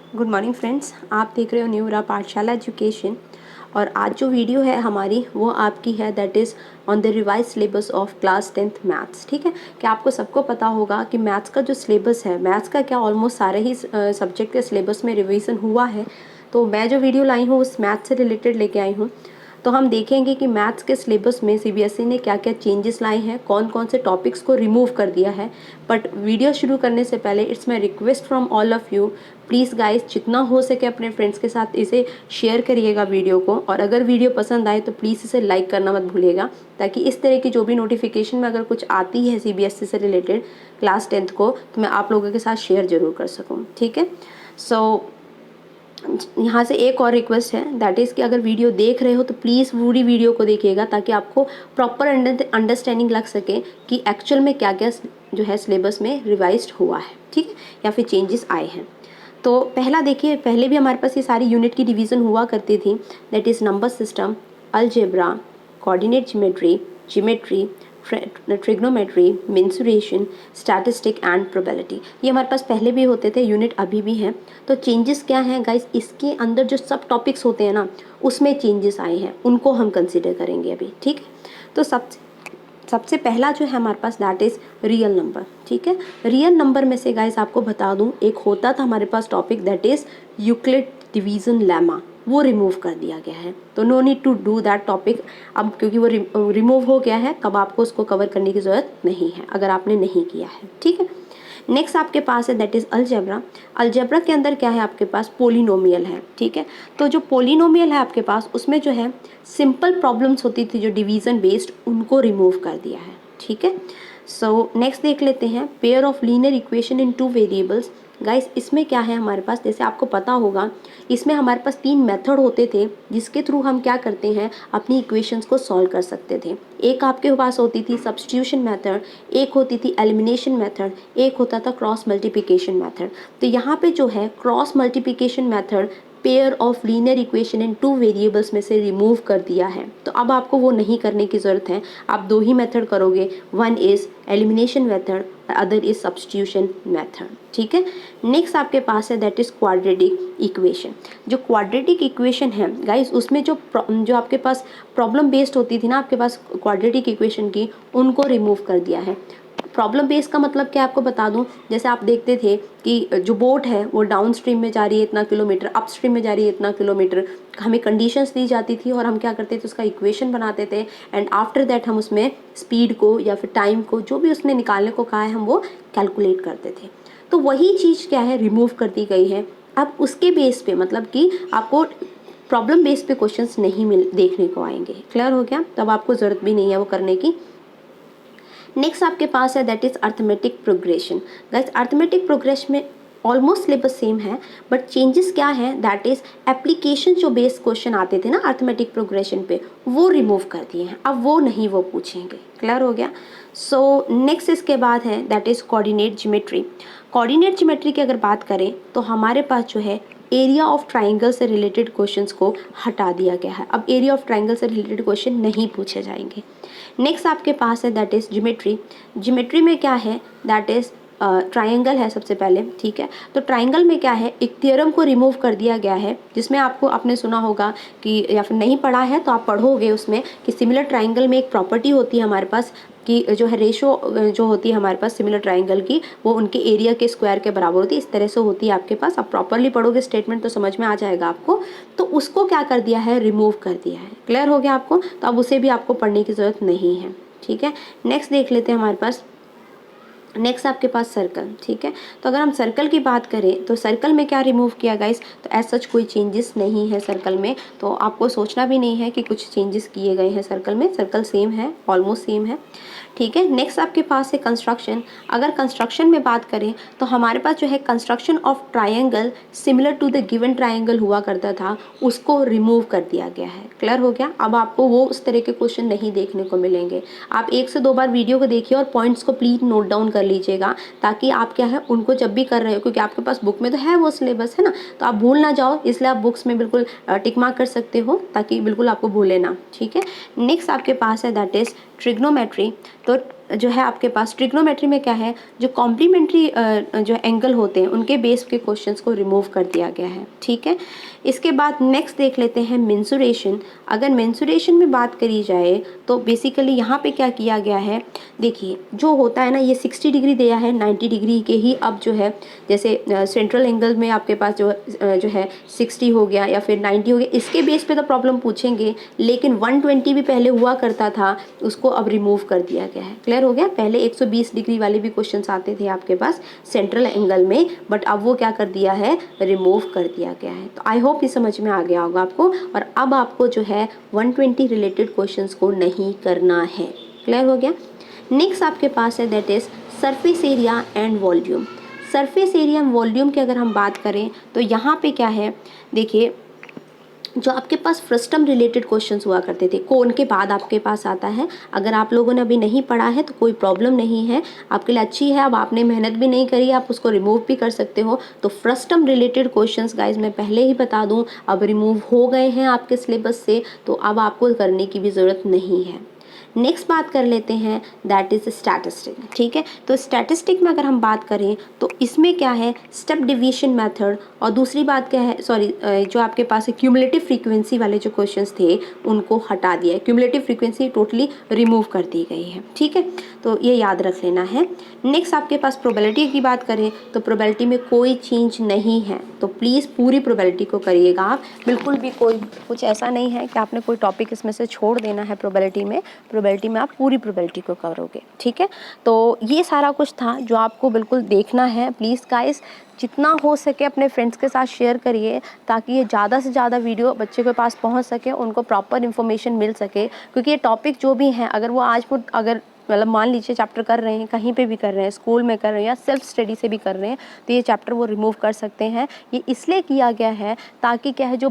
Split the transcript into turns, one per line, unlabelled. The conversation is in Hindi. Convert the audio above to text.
गुड मॉर्निंग फ्रेंड्स, आप देख रहे हो न्यू रा पाठशाला एजुकेशन। और आज जो वीडियो है हमारी वो आपकी है that is on the revise syllabus of class 10th maths. ठीक है, कि आपको सबको पता होगा कि मैथ्स का जो सिलेबस है, मैथ्स का क्या ऑलमोस्ट सारे ही सब्जेक्ट के सिलेबस में रिवीजन हुआ है। तो मैं जो वीडियो लाई हूँ उस मैथ्स से रिलेटेड लेके आई हूँ। तो हम देखेंगे कि मैथ्स के सिलेबस में सीबीएसई ने क्या क्या चेंजेस लाए हैं, कौन कौन से टॉपिक्स को रिमूव कर दिया है। बट वीडियो शुरू करने से पहले it's my request from all of you, please guys जितना हो सके अपने फ्रेंड्स के साथ इसे शेयर करिएगा वीडियो को। और अगर वीडियो पसंद आए तो प्लीज़ इसे लाइक करना मत भूलिएगा, ताकि इस तरह की जो भी नोटिफिकेशन में अगर कुछ आती है सीबीएसई से रिलेटेड क्लास 10th को, तो मैं आप लोगों के साथ शेयर जरूर कर सकूँ। ठीक है, सो यहाँ से एक और रिक्वेस्ट है दैट इज़ कि अगर वीडियो देख रहे हो तो प्लीज़ पूरी वीडियो को देखिएगा, ताकि आपको प्रॉपर अंडरस्टैंडिंग लग सके कि एक्चुअल में क्या क्या जो है सिलेबस में रिवाइज्ड हुआ है। ठीक है, या फिर चेंजेस आए हैं। तो पहला देखिए, पहले भी हमारे पास ये सारी यूनिट की डिवीज़न हुआ करती थी, that is number system, algebra, coordinate geometry, geometry, trigonometry, mensuration, statistic and probability. ये हमारे पास पहले भी होते थे, यूनिट अभी भी हैं। तो चेंजेस क्या हैं गाइस, इसके अंदर जो सब टॉपिक्स होते हैं ना, उसमें चेंजेस आए हैं, उनको हम कंसिडर करेंगे अभी। ठीक है, तो सबसे पहला जो है हमारे पास दैट इज़ रियल नंबर। ठीक है, रियल नंबर में से गाइस आपको बता दूं, एक होता था हमारे पास topic that is Euclid division lemma, वो रिमूव कर दिया गया है। तो no need to do that topic अब, क्योंकि वो रिमूव हो गया है। कब आपको उसको कवर करने की ज़रूरत नहीं है अगर आपने नहीं किया है। ठीक है, नेक्स्ट आपके पास है दैट इज़ अलजेब्रा। अलजेब्रा के अंदर क्या है, आपके पास पोलिनोमियल है। ठीक है, तो जो पोलिनोमियल है आपके पास, उसमें जो है सिंपल प्रॉब्लम्स होती थी जो डिवीज़न बेस्ड, उनको रिमूव कर दिया है। ठीक है, सो नेक्स्ट देख लेते हैं pair of linear equation in 2 variables. Guys इसमें क्या है हमारे पास, जैसे आपको पता होगा, इसमें हमारे पास 3 मेथड होते थे जिसके थ्रू हम क्या करते हैं, अपनी इक्वेशंस को सॉल्व कर सकते थे। एक आपके पास होती थी सब्स्टिट्यूशन मेथड, एक होती थी एलिमिनेशन मेथड, एक होता था क्रॉस मल्टीप्लिकेशन मेथड। तो यहाँ पे जो है cross multiplication method pair of linear equation in 2 variables में से रिमूव कर दिया है। तो अब आपको वो नहीं करने की ज़रूरत है, आप 2 ही मेथड करोगे, one is elimination method, other is substitution method. ठीक है, नेक्स्ट आपके पास है दैट इज़ क्वाड्रेटिक इक्वेशन। जो क्वाड्रेटिक इक्वेशन है गाइस, उसमें जो आपके पास प्रॉब्लम बेस्ड होती थी ना आपके पास क्वाड्रेटिक इक्वेशन की, उनको रिमूव कर दिया है। प्रॉब्लम बेस का मतलब क्या आपको बता दूं, जैसे आप देखते थे कि जो बोट है वो डाउन स्ट्रीम में जा रही है इतना किलोमीटर, अप स्ट्रीम में जा रही है इतना किलोमीटर, हमें कंडीशंस दी जाती थी और हम क्या करते थे, उसका इक्वेशन बनाते थे। एंड आफ्टर दैट हम उसमें स्पीड को या फिर टाइम को, जो भी उसने निकालने को कहा है, हम वो कैलकुलेट करते थे। तो वही चीज़ क्या है, रिमूव कर दी गई है। अब उसके बेस पे, मतलब कि आपको प्रॉब्लम बेस पे क्वेश्चंस नहीं देखने को आएंगे। क्लियर हो गया, तब आपको ज़रूरत भी नहीं है वो करने की। नेक्स्ट आपके पास है that is arithmetic progression. Guys arithmetic progression में ऑलमोस्ट सिलेबस सेम है, बट चेंजेस क्या है दैट इज़ एप्लीकेशन जो बेस्ड क्वेश्चन आते थे ना अर्थमेटिक प्रोग्रेशन पे, वो रिमूव कर दिए हैं। अब वो नहीं वो पूछेंगे। क्लियर हो गया। सो नेक्स्ट इसके बाद है that is coordinate geometry. Coordinate geometry की अगर बात करें तो हमारे पास जो है एरिया ऑफ ट्राइंगल से रिलेटेड क्वेश्चंस को हटा दिया गया है। अब एरिया ऑफ ट्राइंगल से रिलेटेड क्वेश्चन नहीं पूछे जाएंगे। नेक्स्ट आपके पास है दैट इज़ ज्योमेट्री। ज्योमेट्री में क्या है दैट इज़ ट्राइंगल है सबसे पहले। ठीक है, तो ट्राइंगल में क्या है, एक थ्योरम को रिमूव कर दिया गया है, जिसमें आपको आपने सुना होगा कि, या फिर नहीं पढ़ा है तो आप पढ़ोगे उसमें, कि सिमिलर ट्राइंगल में एक प्रॉपर्टी होती है हमारे पास कि जो है रेशो जो होती है हमारे पास सिमिलर ट्राइंगल की, वो उनके एरिया के स्क्वायर के बराबर होती है। इस तरह से होती है आपके पास। आप प्रॉपरली पढ़ोगे स्टेटमेंट तो समझ में आ जाएगा आपको। तो उसको क्या कर दिया है, रिमूव कर दिया है। क्लियर हो गया आपको, तो अब उसे भी आपको पढ़ने की ज़रूरत नहीं है। ठीक है, नेक्स्ट देख लेते हैं हमारे पास। नेक्स्ट आपके पास सर्कल। ठीक है, तो अगर हम सर्कल की बात करें तो सर्कल में क्या रिमूव किया गाइस, तो एज सच कोई चेंजेस नहीं है सर्कल में, तो आपको सोचना भी नहीं है कि कुछ चेंजेस किए गए हैं सर्कल में। सर्कल सेम है, ऑलमोस्ट सेम है। ठीक है, नेक्स्ट आपके पास है कंस्ट्रक्शन। अगर कंस्ट्रक्शन में बात करें तो हमारे पास जो है construction of triangle similar to the given triangle हुआ करता था, उसको रिमूव कर दिया गया है। क्लियर हो गया, अब आपको वो उस तरह के क्वेश्चन नहीं देखने को मिलेंगे। आप 1 से 2 बार वीडियो को देखिए और पॉइंट्स को प्लीज नोट डाउन कर लीजिएगा, ताकि आप क्या है उनको जब भी कर रहे हो, क्योंकि आपके पास बुक में तो है वो सिलेबस है ना, तो आप भूल ना जाओ, इसलिए आप बुक्स में बिल्कुल टिक मार्क कर सकते हो, ताकि बिल्कुल आपको भूले ना। ठीक है, नेक्स्ट आपके पास है दैट इज ट्रिग्नोमेट्री। तो जो है आपके पास ट्रिग्नोमेट्री में क्या है, जो कॉम्प्लीमेंट्री जो एंगल होते हैं उनके बेस के क्वेश्चंस को रिमूव कर दिया गया है। ठीक है, इसके बाद नेक्स्ट देख लेते हैं मेंसुरेशन। अगर मेंसुरेशन में बात करी जाए तो बेसिकली यहाँ पे क्या किया गया है, देखिए जो होता है ना, ये 60 डिग्री दिया है, 90 डिग्री के ही अब जो है जैसे सेंट्रल एंगल में आपके पास जो है 60 हो गया या फिर 90 हो गया, इसके बेस पे तो प्रॉब्लम पूछेंगे, लेकिन 120 भी पहले हुआ करता था, उसको अब रिमूव कर दिया गया है। क्लियर हो गया? पहले 120 डिग्री वाले भी क्वेश्चन आते थे आपके पास सेंट्रल एंगल में, बट अब वो क्या कर दिया है, रिमूव कर दिया गया है। तो आई होप ये समझ में आ गया होगा आपको, और अब आपको जो है 120 रिलेटेड क्वेश्चंस को नहीं करना है। क्लियर हो गया? नेक्स्ट आपके पास है that is surface area and volume. Surface area and volume की अगर हम बात करें तो यहाँ पे क्या है, देखिए जो आपके पास फ्रस्टम रिलेटेड क्वेश्चंस हुआ करते थे, कोन के बाद आपके पास आता है। अगर आप लोगों ने अभी नहीं पढ़ा है तो कोई प्रॉब्लम नहीं है, आपके लिए अच्छी है, अब आपने मेहनत भी नहीं करी, आप उसको रिमूव भी कर सकते हो। तो फ्रस्टम रिलेटेड क्वेश्चंस गाइज मैं पहले ही बता दूं, अब रिमूव हो गए हैं आपके सिलेबस से, तो अब आपको करने की भी ज़रूरत नहीं है। नेक्स्ट बात कर लेते हैं दैट इज़ स्टैटिस्टिक। ठीक है, तो स्टैटिस्टिक में अगर हम बात करें तो इसमें क्या है, स्टेप डिवीजन मेथड, और दूसरी बात क्या है, सॉरी जो आपके पास क्यूमुलेटिव फ्रीक्वेंसी वाले जो क्वेश्चंस थे उनको हटा दिया है, क्यूमुलेटिव फ्रीक्वेंसी टोटली रिमूव कर दी गई है। ठीक है, तो ये याद रख लेना है। नेक्स्ट आपके पास प्रोबेबिलिटी की बात करें तो प्रोबेबिलिटी में कोई चेंज नहीं है, तो प्लीज़ पूरी प्रोबेबिलिटी को करिएगा आप, बिल्कुल भी कोई कुछ ऐसा नहीं है कि आपने कोई टॉपिक इसमें से छोड़ देना है। प्रोबेबिलिटी में आप पूरी प्रोबेबिलिटी को करोगे। ठीक है, तो ये सारा कुछ था जो आपको बिल्कुल देखना है। प्लीज़ गाइस जितना हो सके अपने फ्रेंड्स के साथ शेयर करिए, ताकि ये ज़्यादा से ज़्यादा वीडियो बच्चे के पास पहुंच सके, उनको प्रॉपर इन्फॉर्मेशन मिल सके। क्योंकि ये टॉपिक जो भी हैं, अगर वो अगर मतलब मान लीजिए चैप्टर कर रहे हैं, कहीं पे भी कर रहे हैं, स्कूल में कर रहे हैं या सेल्फ स्टडी से भी कर रहे हैं, तो ये चैप्टर वो रिमूव कर सकते हैं। ये इसलिए किया गया है ताकि क्या है, जो